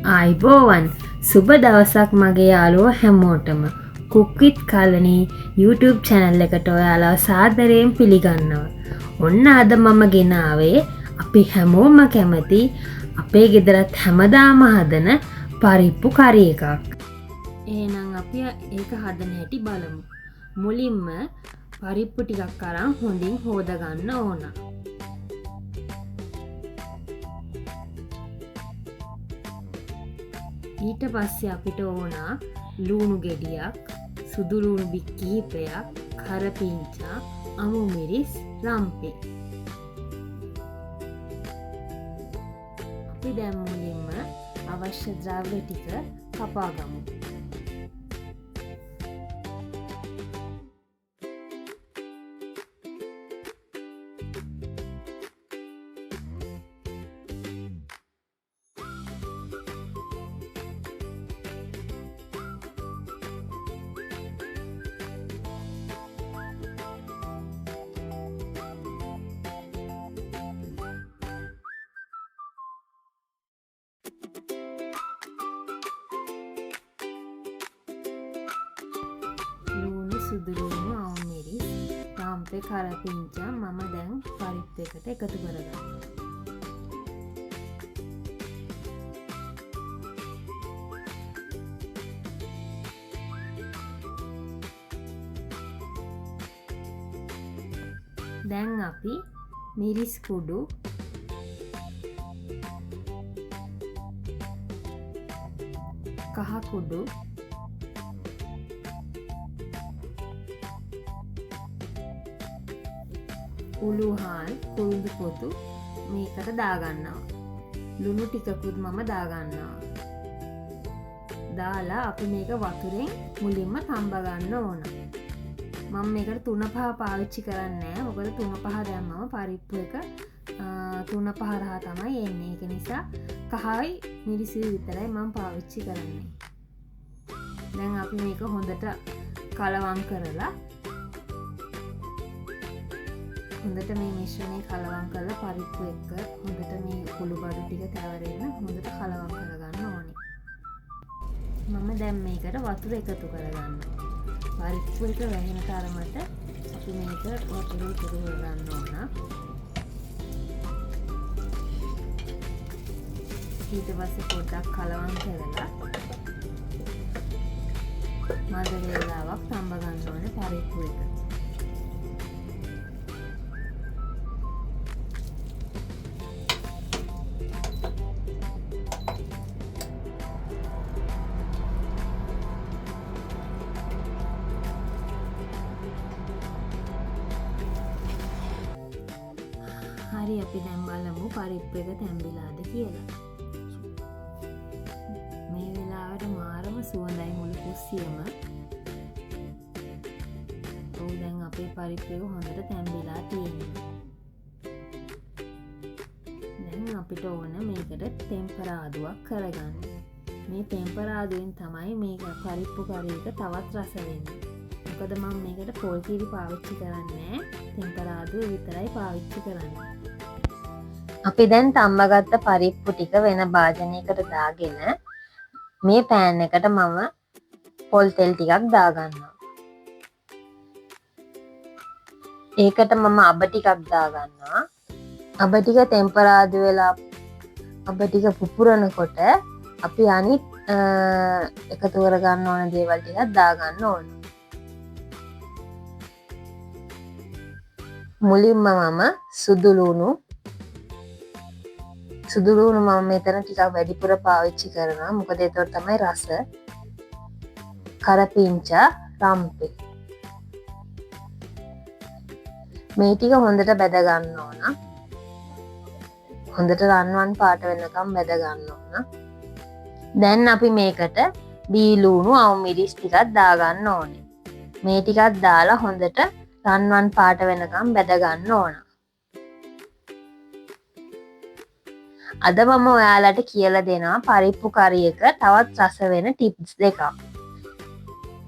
ආයිබෝවන් සුබ දවසක් මගේ යාළුවෝ හැමෝටම Cook with Kalani YouTube channel එකට ඔයාලව සාදරයෙන් පිළිගන්නවා. ඔන්න අද මම ගෙනාවේ අපි හැමෝම කැමති අපේ ගෙදරත් හැමදාම හදන පරිප්පු කරි එකක්. එහෙනම් අපි ඒක හදන හැටි බලමු. මුලින්ම පරිප්පු ටිකක් අරන් හොඳින් හොද ගන්න ඕන. ඊට පස්සේ අපිට ඕන ලූණු ගෙඩියක්, සුදු ලූණු බික් කිහිපයක්, කරපිංචා, අමු මිරිස්, රම්පෙ. අපි දැන් මුලින්ම අවශ්‍ය ද්‍රව්‍ය ටික කපා ගමු. සුදු ලූණු, අමු මිරිස්, රම්පෙ, කරපිංචා මම දැන් පරිප්පු එකට එකතු කරගන්නවා. දැන් අපි මිරිස් කුඩු, කහ කුඩු, උළුහාල්, කුරුඳු පොතු මේකට දාගන්නවා. ලුණු ටිකකුත් මම දාගන්නවා. දාලා අපි මේක වතුරෙන් මුලින්ම තඹ ගන්න ඕන. මම මේකට 3-5 පාවිච්චි කරන්නේ නැහැ. මොකද 3-5 දැම්මම පරිප්පු එක 3-5 රහ තමයි එන්නේ. ඒක නිසා කහයි මිරිසි විතරයි මම පාවිච්චි කරන්නේ. දැන් අපි මේක හොඳට කලවම් කරලා හොඳට මේ මිශ්‍රණය කලවම් කරලා පරිප්පු එක්ක හොඳට මේ කුළු බඩු ටික තැවරෙන්න හොඳට කලවම් කරගන්න ඕනේ. මම දැන් මේකට වතුර එකතු කරගන්නවා. පරිප්පු එක වැහෙන තරමට අපි මේක වතුර එකතු කරගන්න ඕන. ඊට පස්සේ පොඩ්ඩක් කලවම් කරලා මද වේලාවක් තඹ ගන්න ඕනේ පරිප්පු එක. හරි අපි දැන් බලමු පරිප්පු එක තැම්බිලාද කියලා. මේ වෙලාවට මාරම සුවඳයි මුළු කුස්සියම. දැන් අපේ පරිප්පු එක හොඳට තැම්බිලා තියෙනවා. දැන් අපිට ඕන මේකට ටෙම්පරාදුවක් කරගන්න. මේ ටෙම්පරාදුවෙන් තමයි මේක පරිප්පු කරි එක තවත් රස වෙන්නේ. මොකද මම මේකට පොල් කිරි පාවිච්චි කරන්නේ නැහැ. ටෙම්පරාදුව විතරයි පාවිච්චි කරන්නේ. අපි දැන් තම්බගත්ත පරිප්පු ටික වෙන භාජනයකට දාගෙන මේ පෑන් එකට මම පොල් තෙල් ටිකක් දාගන්නවා. ඒකට මම අබ ටිකක් දාගන්නවා. අබ ටික ටෙම්පරාදු වෙලා අබ ටික පුපුරනකොට අපි අනිත් එකතු කරගන්න ඕන දේවල් ටිකක් දාගන්න ඕන. මුලින්ම මම සුදු ලූණු මම මෙතන ටිකක් වැඩිපුර පාවිච්චි කරනවා. මොකද ඒතකොට තමයි රස. කරපිංචා, රම්පෙ මේ ටික හොඳට බැද ගන්න ඕන. හොඳට රන්වන් පාට වෙනකම් බැද ගන්න ඕන. දැන් අපි මේකට බී ලූණු, අමු මිරිස් ටිකක් දාගන්න ඕනේ. මේ ටිකක් දාලා හොඳට රන්වන් පාට වෙනකම් බැද ගන්න ඕන. අද මම ඔයාලට කියලා දෙනවා පරිප්පු කරි එක තවත් රස වෙන ටිප්ස් දෙකක්.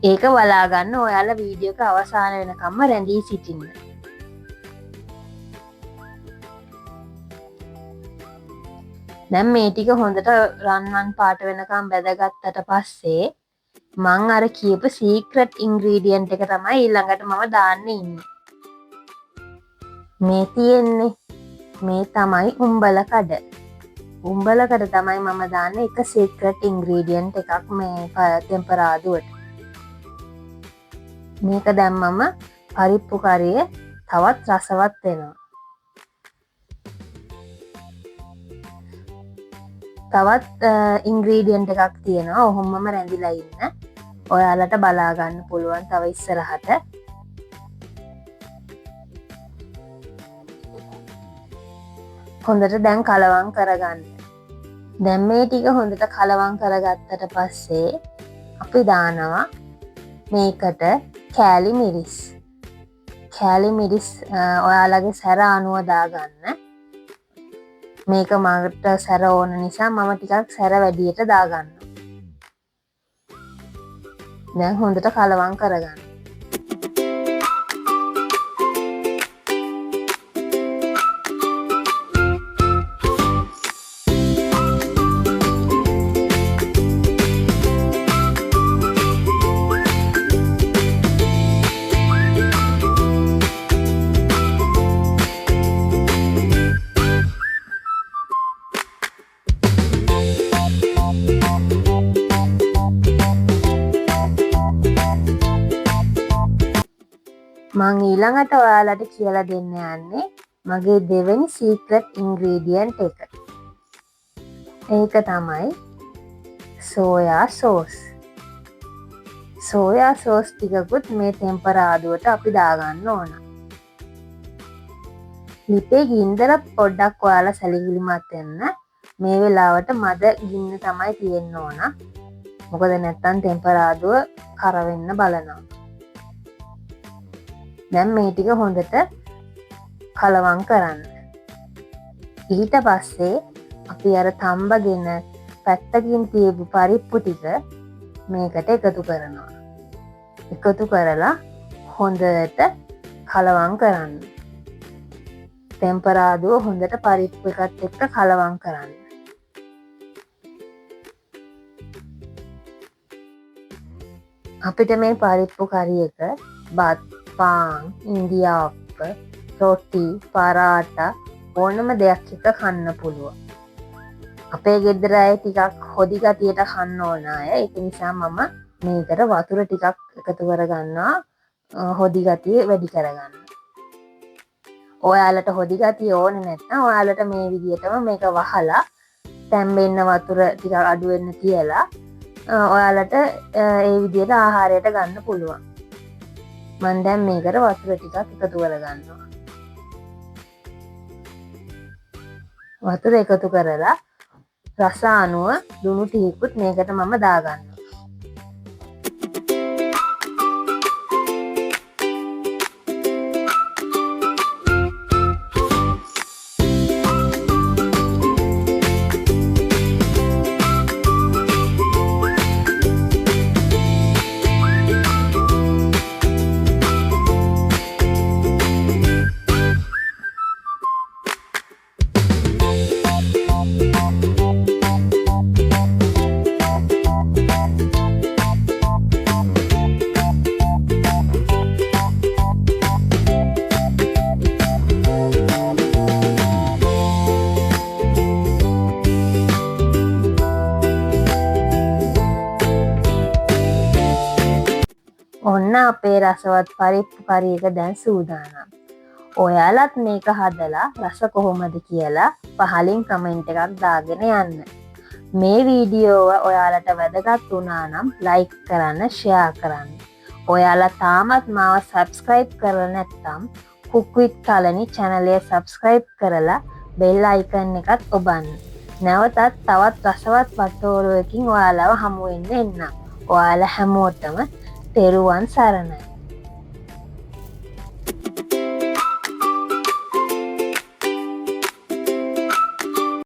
ඒක බලාගන්න ඔයාලා වීඩියෝ එක අවසාන වෙනකම්ම රැඳී සිටින්න. දැන් මේ ටික හොඳට රන්වන් පාට වෙනකම් බැදගත්තට පස්සේ මං අර කියපු සීක්‍රට් ඉන්ග්‍රීඩියන්ට් එක තමයි ඊළඟට මම දාන්න ඉන්නේ. මේ තියෙන්නේ මේ තමයි උම්බල කඩ. උම්බල කඩ තමයි මම දාන්නේ එක සීක්‍රට් ඉන්ග්‍රීඩියන්ට් එකක් මේ ටෙම්පරාදුවට. මේක දැම්මම පරිප්පු කරිය තවත් රසවත් වෙනවා. තවත් ඉන්ග්‍රීඩියන්ට් එකක් තියෙනවා. ඔහොමම රැඳිලා ඉන්න. ඔයාලට බලා ගන්න පුළුවන් තව ඉස්සරහට. හොඳට දැන් කලවම් කරගන්න. දැන් මේ ටික හොඳට කලවම් කරගත්තට පස්සේ අපි දානවා මේකට කෑලි මිරිස්. කෑලි මිරිස් ඔයාලගේ සැර අනුව දාගන්න. මේක මට සැර ඕන නිසා මම ටිකක් සැර වැඩියට දාගන්නවා. දැන් හොඳට කලවම් කරගන්න. මං ඊළඟට ඔයාලට කියලා දෙන්න යන්නේ මගේ දෙවෙනි සීක්‍රට් ඉන්ග්‍රීඩියන්ට් එක. ඒක තමයි සෝයා සෝස්. සෝයා සෝස් ටිකකුත් මේ ටෙම්පරාදුවට අපි දාගන්න ඕන. ලිපේ ගින්දර පොඩ්ඩක් ඔයාලා සැලකිලිමත් වෙන්න. මේ වෙලාවට මද ගින්න තමයි තියෙන්න ඕන. මොකද නැත්තම් ටෙම්පරාදුව කර වෙන්න බලනවා. දැන් මේ ටික හොඳට කලවම් කරන්න. ඊට පස්සේ අපි අර තම්බගෙන පැත්තකින් තියපු පරිප්පු ටික මේකට එකතු කරනවා. එකතු කරලා හොඳට කලවම් කරන්න. ටෙම්පරාදුව හොඳට පරිප්පු එකත් එක්ක කලවම් කරන්න. අපිට මේ පරිප්පු කරි එක බත් පාන්, ඉන්දියාප්ප, රොටි, පරාටා ඕනම දෙයක් එක්ක කන්න පුළුවන්. අපේ ගෙදර අය ටිකක් හොදි ගතියට කන්න ඕන අය. ඒක නිසා මම මේකට වතුර ටිකක් එකතු කරගන්නවා හොදි ගතිය වැඩි කරගන්න. ඔයාලට හොදි ගතිය ඕන නැත්නම් ඔයාලට මේ විදිහටම මේක වහලා තැම්බෙන්න වතුර ටිකක් අඩු වෙන්න තියලා ඔයාලට ඒ විදිහට ආහාරයට ගන්න පුළුවන්. මන් දැන් මේකට වතුර ටිකක් එකතු කරගන්නවා. වතුර එකතු කරලා රස අනුව ලුණු ටිකකුත් මේකට මම දාගන්නවා. ඔන්න අපේ රසවත් පරිප්පු කරි එක දැන් සූදානම්. ඔයාලත් මේක හදලා රස කොහොමද කියලා පහලින් කමෙන්ට් එකක් දාගෙන යන්න. මේ වීඩියෝව ඔයාලට වැදගත් වුණා නම් ලයික් කරන්න, ෂෙයා කරන්න. ඔයාලා තාමත් මාව සබ්ස්ක්‍රයිබ් කරලා නැත්නම් cook with Kalani channel එක සබ්ස්ක්‍රයිබ් කරලා bell icon එකත් ඔබන්න. නැවතත් තවත් රසවත් වට්ටෝරුවකින් ඔයාලව හමු වෙන්න එන්නම්. ඔයාලා හැමෝටම තෙරුවන් සරණයි.